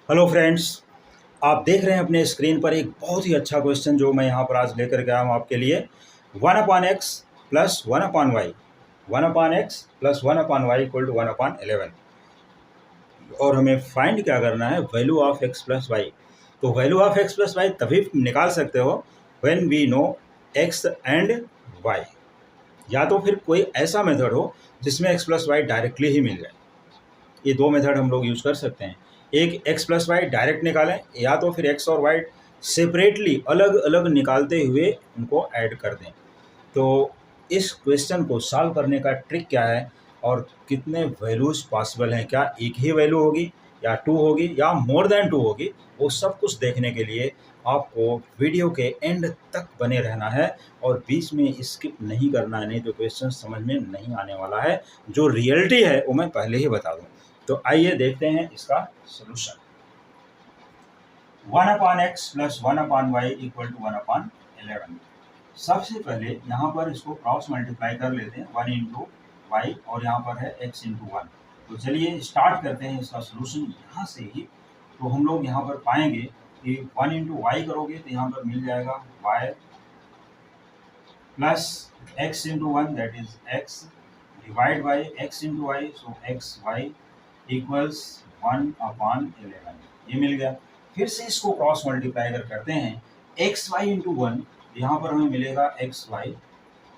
Hello friends. आप देख रहे हैं अपने स्क्रीन पर एक बहुत ही अच्छा क्वेश्चन जो मैं यहाँ पर आज लेकर के आया हूँ आपके लिए। 1/x plus 1/y, 1/x plus 1/y equal to 1/11। और हमें फाइंड क्या करना है, value of x plus y. तो value of x plus y तभी निकाल सकते हो when we know x and y, या तो फिर कोई ऐसा मेथड हो जिसमें x प्लस वाई डायरेक्टली ही मिल जाए। ये दो मेथड हम लोग यूज़ कर सकते हैं। एक x प्लस वाई डायरेक्ट निकालें, या तो फिर x और y सेपरेटली अलग अलग निकालते हुए उनको ऐड कर दें। तो इस क्वेश्चन को सॉल्व करने का ट्रिक क्या है और कितने वैल्यूज़ पॉसिबल हैं, क्या एक ही वैल्यू होगी या टू होगी या मोर देन टू होगी, वो सब कुछ देखने के लिए आपको वीडियो के एंड तक बने रहना है और बीच में स्किप नहीं करना है, नहीं तो क्वेश्चन समझ में नहीं आने वाला है। जो रियलिटी है वो मैं पहले ही बता दूं। तो आइए देखते हैं इसका solution. 1/x plus 1/y equal to 1/11। सबसे पहले यहाँ पर इसको क्रॉस मल्टीप्लाई कर लेते हैं, 1 इंटू वाई और यहाँ पर है x इंटू 1। तो चलिए स्टार्ट करते हैं इसका सोल्यूशन यहाँ से ही। तो हम लोग यहाँ पर पाएंगे कि 1 इंटू वाई करोगे तो यहाँ पर मिल जाएगा y plus x into 1 that is x divide by x into y, so x y equals 1/11। ये मिल गया। फिर से इसको क्रॉस मल्टीप्लाई करते हैं, एक्स वाई इंटू 1, यहाँ पर हमें मिलेगा x y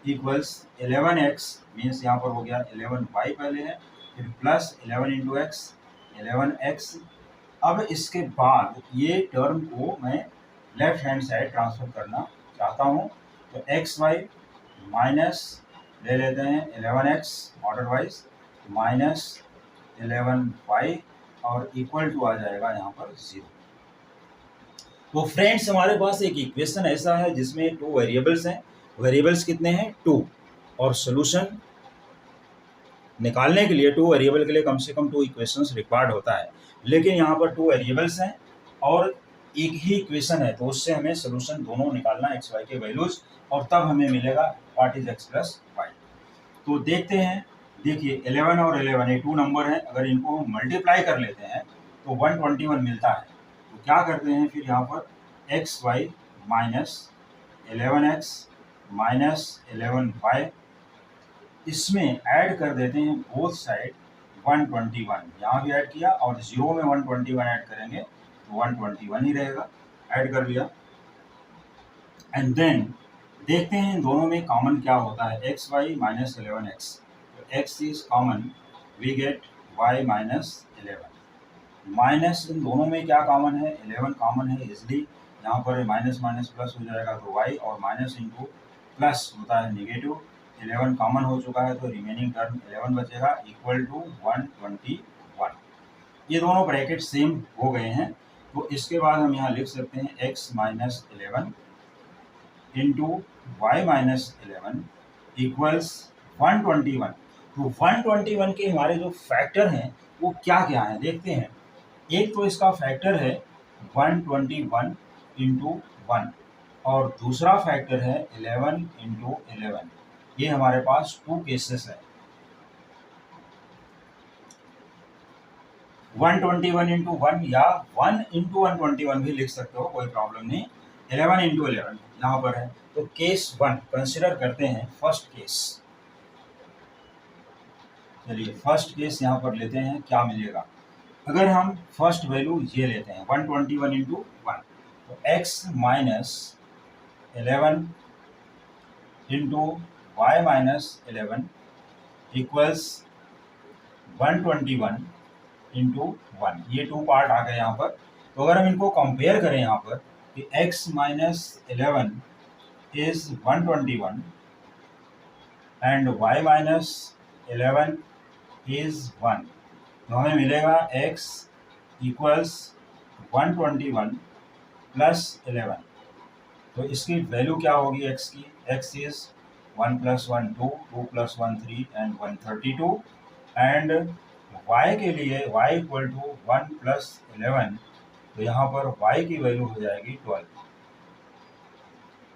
equals 11x, means यहाँ पर हो गया 11y पहले है, फिर प्लस 11 इंटू एक्स 11x। अब इसके बाद ये टर्म को मैं लेफ्ट हैंड साइड ट्रांसफर करना चाहता हूँ, तो एक्स वाई माइनस ले लेते हैं 11x order wise minus 11y और इक्वल टू आ जाएगा यहाँ पर 0। तो फ्रेंड्स हमारे पास एक इक्वेशन ऐसा है जिसमें टू वेरिएबल्स हैं। वेरिएबल्स कितने हैं? 2। और सोल्यूशन निकालने के लिए टू वेरिएबल के लिए कम से कम 2 इक्वेशंस रिक्वायर्ड होता है, लेकिन यहाँ पर 2 वेरिएबल्स हैं और एक ही इक्वेशन है, तो उससे हमें सोल्यूशन दोनों निकालना एक्स वाई के वैल्यूज, और तब हमें मिलेगा what is x plus y. तो देखते हैं। देखिए 11 और 11 ये 2 नंबर हैं, अगर इनको हम मल्टीप्लाई कर लेते हैं तो 121 मिलता है। तो क्या करते हैं फिर यहाँ पर x Y minus 11x minus 11y, इसमें ऐड कर देते हैं बोथ साइड 121, यहाँ भी ऐड किया और 0 में 121 ऐड करेंगे तो 121 ही रहेगा, ऐड कर लिया। एंड देन देखते हैं दोनों में कॉमन क्या होता है, एक्स वाई माइनस 11x, तो x is common, we get y minus 11। Minus इन दोनों में क्या कॉमन है, 11 कॉमन है इजली, यहाँ पर माइनस माइनस प्लस हो जाएगा तो y, और माइनस इंटू प्लस होता है निगेटिव, 11 कॉमन हो चुका है तो रिमेनिंग टर्म 11 बचेगा इक्वल टू 121। ये दोनों ब्रैकेट सेम हो गए हैं, तो इसके बाद हम यहाँ लिख सकते हैं x minus 11 into y minus 11 equals 121। तो 121 के हमारे जो फैक्टर हैं वो क्या क्या हैं देखते हैं। एक तो इसका फैक्टर है 121 इंटू 1, और दूसरा फैक्टर है 11 इंटू 11। ये हमारे पास 2 केसेस है। 121 इंटू 1 या 1 इंटू 121 भी लिख सकते हो, कोई प्रॉब्लम नहीं। 11 इंटू 11 यहाँ पर है, तो केस 1 कंसिडर करते हैं, फर्स्ट केस। चलिए फर्स्ट केस यहाँ पर लेते हैं, क्या मिलेगा। अगर हम फर्स्ट वैल्यू ये लेते हैं 121 इंटू 1, तो x minus 11 into y minus 11 equals 121 into 1। ये 2 पार्ट आ गए यहाँ पर। तो अगर हम इनको कंपेयर करें यहाँ पर कि x minus 11 is 121 and y minus 11 is 1, तो हमें मिलेगा x इक्वल्स 121 प्लस 11। तो इसकी वैल्यू क्या होगी x की, x is 1 plus 1 2, 2 plus 1 3 and 132। And y के लिए y इक्वल टू 1 प्लस 11, तो यहाँ पर y की वैल्यू हो जाएगी 12।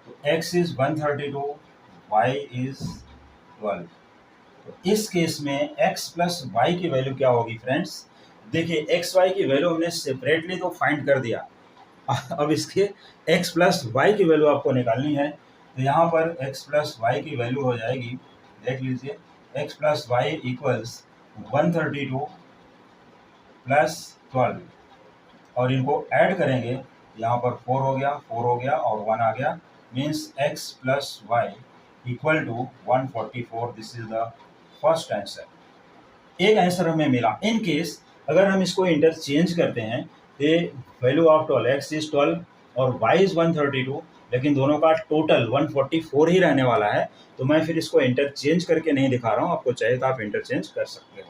तो x इज 132, y इज 12। तो इस केस में x प्लस वाई की वैल्यू क्या होगी फ्रेंड्स, देखिए एक्स वाई की वैल्यू हमने सेपरेटली तो फाइंड कर दिया, अब इसके x प्लस वाई की वैल्यू आपको निकालनी है। तो यहाँ पर x प्लस वाई की वैल्यू हो जाएगी, देख लीजिए, x plus y equals 132 plus 12, और इनको ऐड करेंगे, यहाँ पर 4 हो गया, 4 हो गया और 1 आ गया, means x plus y equal to 144। This is the first answer. एक आंसर हमें मिला। इन केस अगर हम इसको इंटरचेंज करते हैं तो वैल्यू ऑफ 12 x इज 12 और y इज 132, लेकिन दोनों का टोटल 144 ही रहने वाला है, तो मैं फिर इसको इंटरचेंज करके नहीं दिखा रहा हूँ। आपको चाहिए तो आप इंटरचेंज कर सकते हो,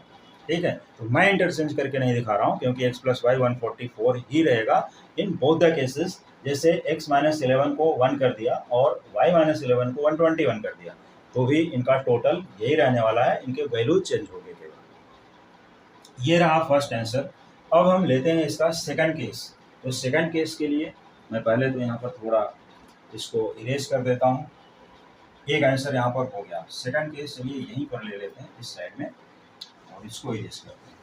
ठीक है। तो मैं इंटरचेंज करके नहीं दिखा रहा हूँ क्योंकि x प्लस वाई 144 ही रहेगा इन बोथ द केसेस। जैसे x माइनस 11 को 1 कर दिया और y माइनस 11 को 121 कर दिया, तो भी इनका टोटल यही रहने वाला है, इनके वैल्यू चेंज हो गए केवल। ये रहा फर्स्ट आंसर। अब हम लेते हैं इसका सेकंड केस। तो सेकंड केस के लिए मैं पहले तो यहाँ पर थोड़ा इसको इरेज कर देता हूँ। एक आंसर यहाँ पर हो गया। सेकंड केस चलिए यहीं पर ले लेते हैं, इस साइड में, और इसको इरेज करते हैं।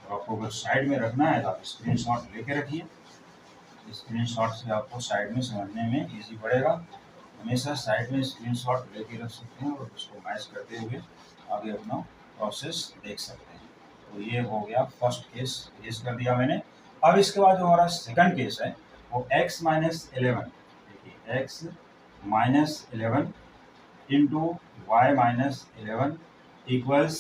तो आपको अगर साइड में रखना है तो आप स्क्रीनशॉट लेके रखिए। स्क्रीनशॉट से आपको साइड में समझने में इजी पड़ेगा। हमेशा साइड में स्क्रीनशॉट लेके रख सकते हैं और उसको मैच करते हुए आगे अपना प्रोसेस देख सकते हैं। तो ये हो गया फर्स्ट केस, इरेज कर दिया मैंने। अब इसके बाद जो हमारा सेकंड केस है वो x माइनस 11, देखिए x minus 11 into y minus 11 equals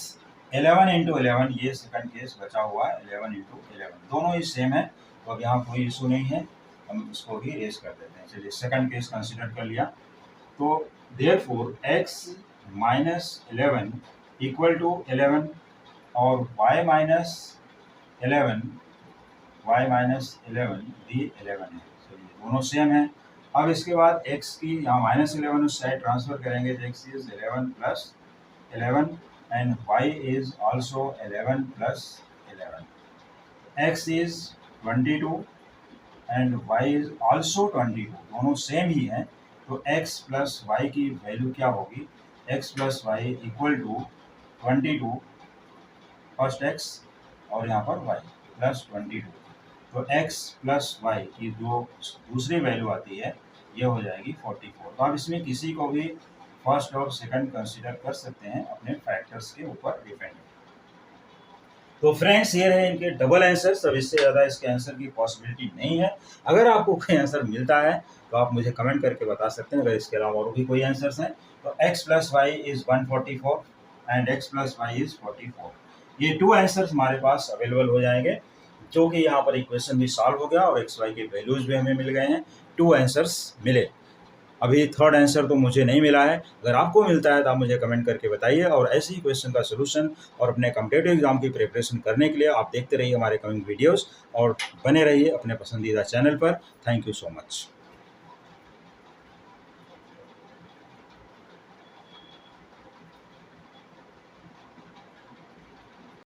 11 into 11, ये सेकंड केस बचा हुआ है। 11 इंटू 11 दोनों ही सेम है, तो अब यहाँ कोई इशू नहीं है, हम इसको भी रेज कर देते हैं। चलिए सेकंड केस कंसिडर कर लिया। तो therefore x minus 11 equal to 11 और y माइनस 11 भी 11 है, चलिए दोनों सेम है। अब इसके बाद x की यहाँ माइनस 11 उस साइड ट्रांसफर करेंगे, तो x is 11 plus 11 and y is also 11 plus 11। x is 22 and y is also 22, दोनों सेम ही है। तो x प्लस वाई की वैल्यू क्या होगी, x plus y equal to 22 first x और यहाँ पर y प्लस 22। तो x प्लस वाई की जो दूसरी वैल्यू आती है ये हो जाएगी 44। तो आप इसमें किसी को भी फर्स्ट और सेकंड कंसीडर कर सकते हैं अपने फैक्टर्स के ऊपर डिपेंड। तो फ्रेंड्स ये रहे इनके डबल आंसर्स। अब इससे ज़्यादा इसके आंसर की पॉसिबिलिटी नहीं है। अगर आपको कोई आंसर मिलता है तो आप मुझे कमेंट करके बता सकते हैं। अगर इसके अलावा और भी कोई आंसर्स हैं तो x plus y is 144 and x plus y is 44, ये 2 आंसर्स हमारे पास अवेलेबल हो जाएंगे, जो कि यहाँ पर इक्वेशन भी सॉल्व हो गया और x वाई के वैल्यूज भी हमें मिल गए हैं। 2 आंसर्स मिले। अभी थर्ड आंसर तो मुझे नहीं मिला है। अगर आपको मिलता है तो आप मुझे कमेंट करके बताइए, और ऐसे ही क्वेश्चन का सोल्यूशन और अपने कॉम्पिटिटिव एग्जाम की प्रिपरेशन करने के लिए आप देखते रहिए हमारे कमिंग वीडियोस और बने रहिए अपने पसंदीदा चैनल पर। Thank you so much.